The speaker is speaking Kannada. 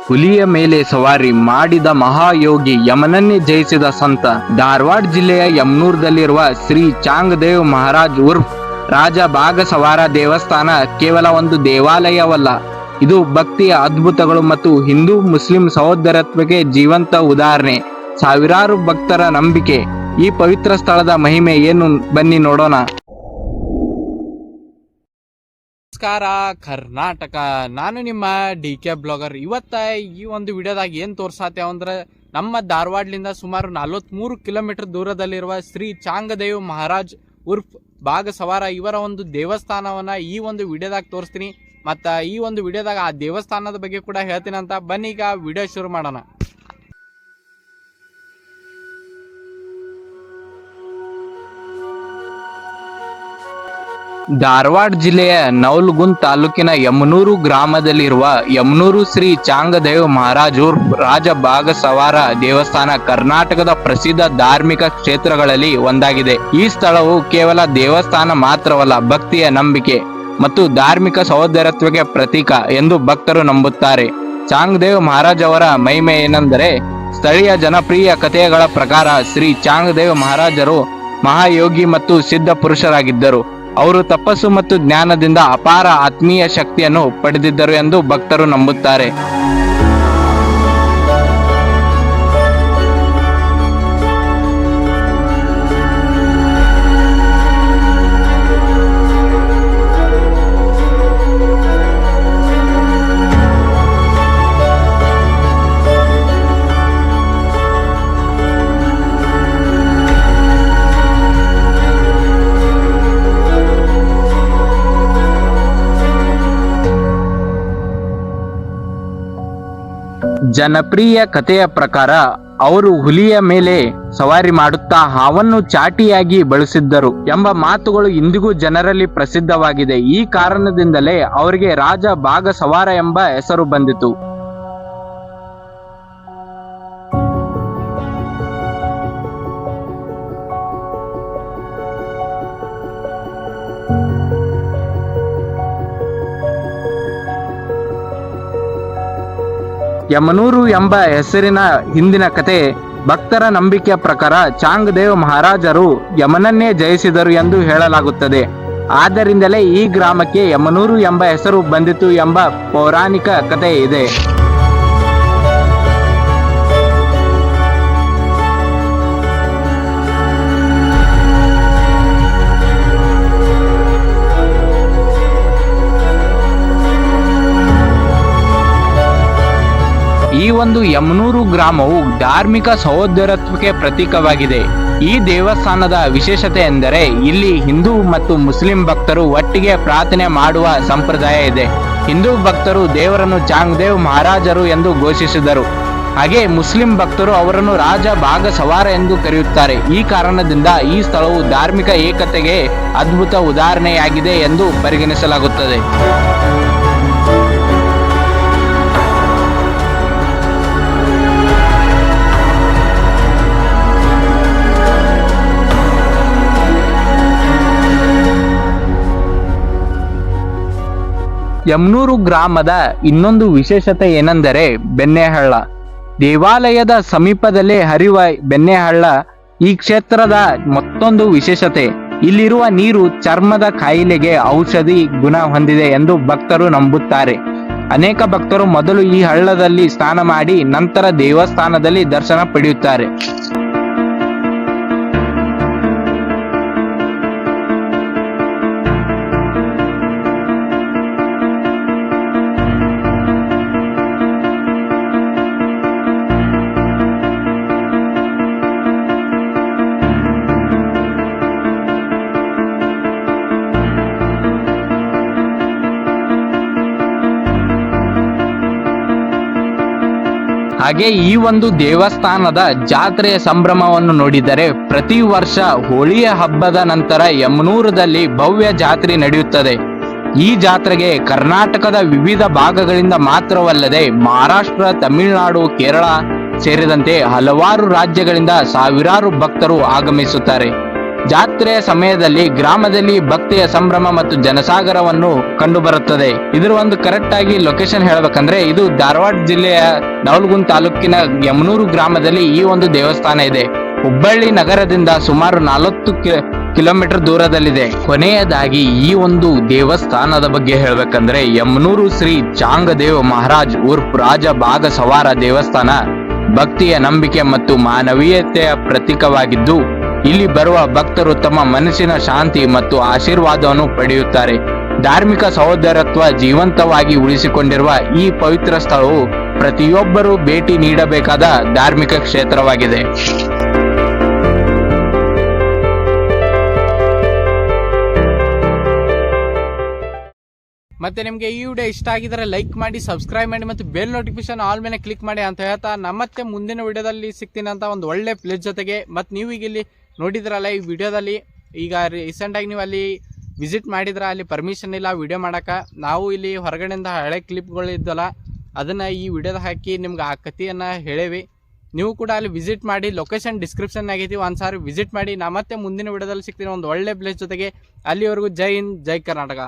ಹುಲಿಯ ಮೇಲೆ ಸವಾರಿ ಮಾಡಿದ ಮಹಾಯೋಗಿ ಯಮನನ್ನೇ ಜಯಿಸಿದ ಸಂತ. ಧಾರವಾಡ ಜಿಲ್ಲೆಯ ಯಮನೂರದಲ್ಲಿರುವ ಶ್ರೀ ಚಾಂಗದೇವ್ ಮಹಾರಾಜ್ ಉರ್ಫ್ ರಾಜ ಬಾಗಸವಾರ ದೇವಸ್ಥಾನ ಕೇವಲ ಒಂದು ದೇವಾಲಯವಲ್ಲ, ಇದು ಭಕ್ತಿಯ ಅದ್ಭುತಗಳು ಮತ್ತು ಹಿಂದೂ ಮುಸ್ಲಿಂ ಸಹೋದರತ್ವಕ್ಕೆ ಜೀವಂತ ಉದಾಹರಣೆ. ಸಾವಿರಾರು ಭಕ್ತರ ನಂಬಿಕೆ. ಈ ಪವಿತ್ರ ಸ್ಥಳದ ಮಹಿಮೆ ಏನು, ಬನ್ನಿ ನೋಡೋಣ. ನಮಸ್ಕಾರ ಕರ್ನಾಟಕ, ನಾನು ನಿಮ್ಮ DK ಬ್ಲಾಗರ್. ಇವತ್ತ ಈ ಒಂದು ವಿಡಿಯೋದಾಗ ಏನು ತೋರ್ಸಾತೇವ ಅಂದ್ರೆ, ನಮ್ಮ ಧಾರವಾಡಲಿಂದ ಸುಮಾರು 43 ಕಿಲೋಮೀಟರ್ ದೂರದಲ್ಲಿರುವ ಶ್ರೀ ಚಾಂಗದೇವ್ ಮಹಾರಾಜ್ ಉರ್ಫ್ ಬಾಗಸವಾರ ಇವರ ಒಂದು ದೇವಸ್ಥಾನವನ್ನ ಈ ಒಂದು ವಿಡಿಯೋದಾಗ ತೋರಿಸ್ತೀನಿ. ಮತ್ತು ಈ ಒಂದು ವಿಡಿಯೋದಾಗ ಆ ದೇವಸ್ಥಾನದ ಬಗ್ಗೆ ಕೂಡ ಹೇಳ್ತೀನಿ ಅಂತ. ಬನ್ನಿ ಈಗ ವಿಡಿಯೋ ಶುರು ಮಾಡೋಣ. ಧಾರವಾಡ ಜಿಲ್ಲೆಯ ನವಲಗುಂದ ತಾಲೂಕಿನ ಯಮನೂರು ಗ್ರಾಮದಲ್ಲಿರುವ ಯಮನೂರು ಶ್ರೀ ಚಾಂಗದೇವ್ ಮಹಾರಾಜ್ ಉರ್ಫ್ ರಾಜ ಬಾಗಸವಾರ ದೇವಸ್ಥಾನ ಕರ್ನಾಟಕದ ಪ್ರಸಿದ್ಧ ಧಾರ್ಮಿಕ ಕ್ಷೇತ್ರಗಳಲ್ಲಿ ಒಂದಾಗಿದೆ. ಈ ಸ್ಥಳವು ಕೇವಲ ದೇವಸ್ಥಾನ ಮಾತ್ರವಲ್ಲ, ಭಕ್ತಿಯ ನಂಬಿಕೆ ಮತ್ತು ಧಾರ್ಮಿಕ ಸಹೋದರತ್ವಕ್ಕೆ ಪ್ರತೀಕ ಎಂದು ಭಕ್ತರು ನಂಬುತ್ತಾರೆ. ಚಾಂಗದೇವ್ ಮಹಾರಾಜ್ ಅವರ ಮಹಿಮೆ ಏನೆಂದರೆ, ಸ್ಥಳೀಯ ಜನಪ್ರಿಯ ಕಥೆಗಳ ಪ್ರಕಾರ ಶ್ರೀ ಚಾಂಗದೇವ್ ಮಹಾರಾಜರು ಮಹಾಯೋಗಿ ಮತ್ತು ಸಿದ್ಧ ಪುರುಷರಾಗಿದ್ದರು. ಅವರು ತಪಸ್ಸು ಮತ್ತು ಜ್ಞಾನದಿಂದ ಅಪಾರ ಆತ್ಮೀಯ ಶಕ್ತಿಯನ್ನು ಪಡೆದಿದ್ದರು ಎಂದು ಭಕ್ತರು ನಂಬುತ್ತಾರೆ. ಜನಪ್ರಿಯ ಕಥೆಯ ಪ್ರಕಾರ ಅವರು ಹುಲಿಯ ಮೇಲೆ ಸವಾರಿ ಮಾಡುತ್ತಾ ಹಾವನ್ನು ಚಾಟಿಯಾಗಿ ಬಳಸಿದ್ದರು ಎಂಬ ಮಾತುಗಳು ಇಂದಿಗೂ ಜನರಲ್ಲಿ ಪ್ರಸಿದ್ಧವಾಗಿದೆ. ಈ ಕಾರಣದಿಂದಲೇ ಅವರಿಗೆ ರಾಜ ಬಾಗಸವಾರ ಎಂಬ ಹೆಸರು ಬಂದಿತು. ಯಮನೂರು ಎಂಬ ಹೆಸರಿನ ಹಿಂದಿನ ಕತೆ, ಭಕ್ತರ ನಂಬಿಕೆಯ ಪ್ರಕಾರ ಚಾಂಗದೇವ್ ಮಹಾರಾಜರು ಯಮನನ್ನೇ ಜಯಿಸಿದರು ಎಂದು ಹೇಳಲಾಗುತ್ತದೆ. ಆದ್ದರಿಂದಲೇ ಈ ಗ್ರಾಮಕ್ಕೆ ಯಮನೂರು ಎಂಬ ಹೆಸರು ಬಂದಿತು ಎಂಬ ಪೌರಾಣಿಕ ಕಥೆ ಇದೆ. ಈ ಒಂದು ಯಮನೂರು ಗ್ರಾಮವು ಧಾರ್ಮಿಕ ಸಹೋದರತ್ವಕ್ಕೆ ಪ್ರತೀಕವಾಗಿದೆ. ಈ ದೇವಸ್ಥಾನದ ವಿಶೇಷತೆ ಎಂದರೆ ಇಲ್ಲಿ ಹಿಂದೂ ಮತ್ತು ಮುಸ್ಲಿಂ ಭಕ್ತರು ಒಟ್ಟಿಗೆ ಪ್ರಾರ್ಥನೆ ಮಾಡುವ ಸಂಪ್ರದಾಯ ಇದೆ. ಹಿಂದೂ ಭಕ್ತರು ದೇವರನ್ನು ಚಾಂಗದೇವ್ ಮಹಾರಾಜರು ಎಂದು ಘೋಷಿಸಿದರು. ಹಾಗೆ ಮುಸ್ಲಿಂ ಭಕ್ತರು ಅವರನ್ನು ರಾಜ ಬಾಗಸವಾರ ಎಂದು ಕರೆಯುತ್ತಾರೆ. ಈ ಕಾರಣದಿಂದ ಈ ಸ್ಥಳವು ಧಾರ್ಮಿಕ ಏಕತೆಗೆ ಅದ್ಭುತ ಉದಾಹರಣೆಯಾಗಿದೆ ಎಂದು ಪರಿಗಣಿಸಲಾಗುತ್ತದೆ. ಯಮನೂರು ಗ್ರಾಮದ ಇನ್ನೊಂದು ವಿಶೇಷತೆ ಏನೆಂದರೆ ಬೆಣ್ಣೆಹಳ್ಳ. ದೇವಾಲಯದ ಸಮೀಪದಲ್ಲೇ ಹರಿಯುವ ಬೆಣ್ಣೆಹಳ್ಳ ಈ ಕ್ಷೇತ್ರದ ಮತ್ತೊಂದು ವಿಶೇಷತೆ. ಇಲ್ಲಿರುವ ನೀರು ಚರ್ಮದ ಕಾಯಿಲೆಗೆ ಔಷಧಿ ಗುಣ ಹೊಂದಿದೆ ಎಂದು ಭಕ್ತರು ನಂಬುತ್ತಾರೆ. ಅನೇಕ ಭಕ್ತರು ಮೊದಲು ಈ ಹಳ್ಳದಲ್ಲಿ ಸ್ನಾನ ಮಾಡಿ ನಂತರ ದೇವಸ್ಥಾನದಲ್ಲಿ ದರ್ಶನ ಪಡೆಯುತ್ತಾರೆ. ಹಾಗೆ ಈ ಒಂದು ದೇವಸ್ಥಾನದ ಜಾತ್ರೆಯ ಸಂಭ್ರಮವನ್ನು ನೋಡಿದರೆ, ಪ್ರತಿ ವರ್ಷ ಹೋಳಿಯ ಹಬ್ಬದ ನಂತರ ಯಮನೂರದಲ್ಲಿ ಭವ್ಯ ಜಾತ್ರೆ ನಡೆಯುತ್ತದೆ. ಈ ಜಾತ್ರೆಗೆ ಕರ್ನಾಟಕದ ವಿವಿಧ ಭಾಗಗಳಿಂದ ಮಾತ್ರವಲ್ಲದೆ ಮಹಾರಾಷ್ಟ್ರ, ತಮಿಳುನಾಡು, ಕೇರಳ ಸೇರಿದಂತೆ ಹಲವಾರು ರಾಜ್ಯಗಳಿಂದ ಸಾವಿರಾರು ಭಕ್ತರು ಆಗಮಿಸುತ್ತಾರೆ. ಜಾತ್ರೆಯ ಸಮಯದಲ್ಲಿ ಗ್ರಾಮದಲ್ಲಿ ಭಕ್ತಿಯ ಸಂಭ್ರಮ ಮತ್ತು ಜನಸಾಗರವನ್ನು ಕಂಡುಬರುತ್ತದೆ. ಇದರ ಒಂದು ಕರೆಕ್ಟ್ ಆಗಿ ಲೊಕೇಶನ್ ಹೇಳ್ಬೇಕಂದ್ರೆ ಇದು ಧಾರವಾಡ ಜಿಲ್ಲೆಯ ನವಲಗುಂದ ತಾಲೂಕಿನ ಯಮನೂರು ಗ್ರಾಮದಲ್ಲಿ ಈ ಒಂದು ದೇವಸ್ಥಾನ ಇದೆ. ಹುಬ್ಬಳ್ಳಿ ನಗರದಿಂದ ಸುಮಾರು 40 ಕಿಲೋಮೀಟರ್ ದೂರದಲ್ಲಿದೆ. ಕೊನೆಯದಾಗಿ ಈ ಒಂದು ದೇವಸ್ಥಾನದ ಬಗ್ಗೆ ಹೇಳ್ಬೇಕಂದ್ರೆ ಯಮನೂರು ಶ್ರೀ ಚಾಂಗದೇವ್ ಮಹಾರಾಜ್ ಉರ್ಫ್ ರಾಜ ಬಾಗ ಸವಾರ ದೇವಸ್ಥಾನ ಭಕ್ತಿಯ ನಂಬಿಕೆ ಮತ್ತು ಮಾನವೀಯತೆಯ ಪ್ರತೀಕವಾಗಿದ್ದು, ಇಲ್ಲಿ ಬರುವ ಭಕ್ತರು ತಮ್ಮ ಮನಸ್ಸಿನ ಶಾಂತಿ ಮತ್ತು ಆಶೀರ್ವಾದವನ್ನು ಪಡೆಯುತ್ತಾರೆ. ಧಾರ್ಮಿಕ ಸಹೋದರತ್ವ ಜೀವಂತವಾಗಿ ಉಳಿಸಿಕೊಂಡಿರುವ ಈ ಪವಿತ್ರ ಸ್ಥಳವು ಪ್ರತಿಯೊಬ್ಬರೂ ಭೇಟಿ ನೀಡಬೇಕಾದ ಧಾರ್ಮಿಕ ಕ್ಷೇತ್ರವಾಗಿದೆ. ಮತ್ತೆ ನಿಮಗೆ ಈ ವಿಡಿಯೋ ಇಷ್ಟ ಆಗಿದ್ರೆ ಲೈಕ್ ಮಾಡಿ, ಸಬ್ಸ್ಕ್ರೈಬ್ ಮಾಡಿ ಮತ್ತು ಬೆಲ್ ನೋಟಿಫಿಕೇಶನ್ ಆಲ್ ಮೇಲೆ ಕ್ಲಿಕ್ ಮಾಡಿ ಅಂತ ಹೇಳ್ತಾ ಮತ್ತೆ ಮುಂದಿನ ವಿಡಿಯೋದಲ್ಲಿ ಸಿಗ್ತೀನಿ ಅಂತ ಒಂದು ಒಳ್ಳೆ ಪ್ಲೇಸ್ ಜೊತೆಗೆ. ಮತ್ತು ನೀವು ಈಗ ಇಲ್ಲಿ ನೋಡಿದ್ರಲ್ಲ ಈ ವಿಡಿಯೋದಲ್ಲಿ, ಈಗ ರೀಸೆಂಟಾಗಿ ನೀವು ಅಲ್ಲಿ ವಿಸಿಟ್ ಮಾಡಿದ್ರೆ ಅಲ್ಲಿ ಪರ್ಮಿಷನ್ ಇಲ್ಲ ವಿಡಿಯೋ ಮಾಡೋಕೆ. ನಾವು ಇಲ್ಲಿ ಹೊರಗಡೆಯಿಂದ ಹಳೆ ಕ್ಲಿಪ್ಗಳು ಇದ್ದಲ್ಲ ಅದನ್ನು ಈ ವಿಡಿಯೋದ ಹಾಕಿ ನಿಮ್ಗೆ ಆ ಕಥೆಯನ್ನು ಹೇಳೇವಿ. ನೀವು ಕೂಡ ಅಲ್ಲಿ ವಿಸಿಟ್ ಮಾಡಿ, ಲೊಕೇಶನ್ ಡಿಸ್ಕ್ರಿಪ್ಷನ್ ಆಗೈತಿ, ಒಂದು ಸಾರಿ ವಿಸಿಟ್ ಮಾಡಿ. ನಾ ಮತ್ತೆ ಮುಂದಿನ ವಿಡಿಯೋದಲ್ಲಿ ಸಿಗ್ತೀನಿ ಒಂದು ಒಳ್ಳೆ ಪ್ಲೇಸ್ ಜೊತೆಗೆ. ಅಲ್ಲಿವರೆಗೂ ಜೈ ಹಿಂದ್, ಜೈ ಕರ್ನಾಟಕ.